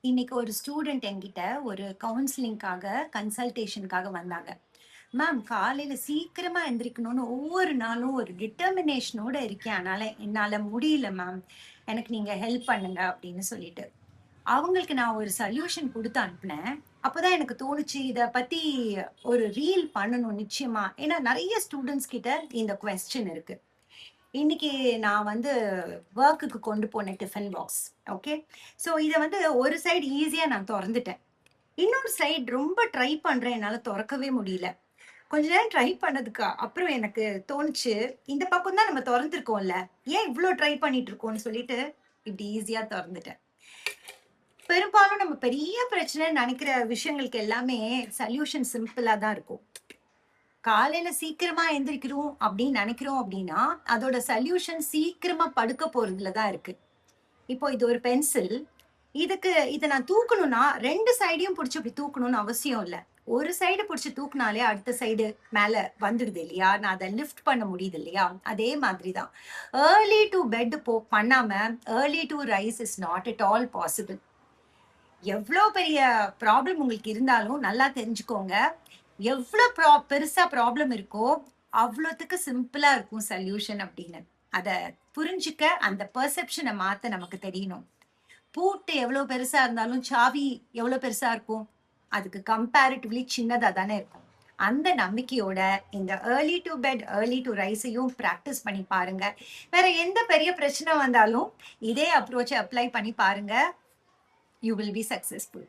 இன்னைக்கு ஒரு ஸ்டூடெண்ட் என்கிட்ட ஒரு கவுன்சிலிங்காக கன்சல்டேஷனுக்காக வந்தாங்க. மேம், காலையில சீக்கிரமா எந்திரிக்கணும்னு ஒவ்வொரு நாளும் ஒரு டிட்டர்மினேஷனோட இருக்கேன். அதனால என்னால முடியல மேம். எனக்கு நீங்க ஹெல்ப் பண்ணுங்க அப்படின்னு சொல்லிட்டு. அவங்களுக்கு நான் ஒரு சொல்யூஷன் குடுத்து அனுப்புனேன். அப்பதான் எனக்கு தோணுச்சு, இத பத்தி ஒரு ரீல் பண்ணணும் நிச்சயமா. ஏன்னா நெறைய ஸ்டூடண்ட்ஸ் கிட்ட இந்த கொஸ்டின் இருக்கு. இன்னைக்கு நான் வந்து வொர்க்குக்கு கொண்டு போனேன் டிஃபன் பாக்ஸ். ஓகே. ஸோ இத வந்து ஒரு சைடு ஈஸியா நான் தொறந்துட்டேன். இன்னொரு சைடு ரொம்ப ட்ரை பண்றேன். என்னால தொறக்கவே முடியல. கொஞ்ச நேரம் ட்ரை பண்ணதுக்கு அப்புறம் எனக்கு தோணுச்சு, இந்த பக்கம் தான் நம்ம தொறந்திருக்கோம்ல. ஏன் இவ்ளோ ட்ரை பண்ணிட்டு இருக்கோம்னு சொல்லிட்டு, இப்படி ஈஸியா தொறந்துட்டேன். பெரும்பாலும் நம்ம பெரிய பிரச்சனைன்னு நெனைக்கிற விஷயங்களுக்கு எல்லாமே சொல்யூஷன் சிம்பிளா தான் இருக்கும். காலையில சீக்கிரமா எந்திரிக்கிறோம் அப்படின்னு நெனைக்கிறோம் அப்படின்னா, அதோட சொல்யூஷன் சீக்கிரமா படுக்க போறதுல தான் இருக்கு. இப்போ இது ஒரு பென்சில். இத நான் தூக்கணும்னா 2 சைடையும் புடிச்சு இப்படி தூக்கணும்னு அவசியம் இல்ல. ஒரு சைடு புடிச்சு தூக்குனாலே அடுத்த சைடு மேல வந்துடுது இல்லையா? நான் அத லிஃப்ட் பண்ண முடியுது இல்லையா? அதே மாதிரி தான். ஏர்லி டூ பெட் பண்ணாம, early to rise is not at all possible. எவ்ளோ பெரிய ப்ராப்ளம் உங்களுக்கு இருந்தாலும் நல்லா தெரிஞ்சுக்கோங்க. எவ்ளோ பெருசா ப்ராப்ளம் இருக்கோ, அவ்ளோத்துக்கு சிம்பிளா இருக்கும் சொல்யூஷன் அப்படின்னு. அத புரிஞ்சுக்க அந்த பெர்செப்ஷன மாத்த நமக்கு தெரியணும். பூட்டு எவ்வளோ பெருசா இருந்தாலும், சாவி எவ்வளோ பெருசா இருக்கும்? அதுக்கு கம்பேரிட்டிவ்லி சின்னதா தானே இருக்கும். அந்த நம்பிக்கையோட இந்த early to bed, early to ரைஸையும் பிராக்டிஸ் பண்ணி பாருங்க. வேற எந்த பெரிய பிரச்சனை வந்தாலும், இதே அப்ரோச்ச அப்ளை பண்ணி பாருங்க. You will be successful.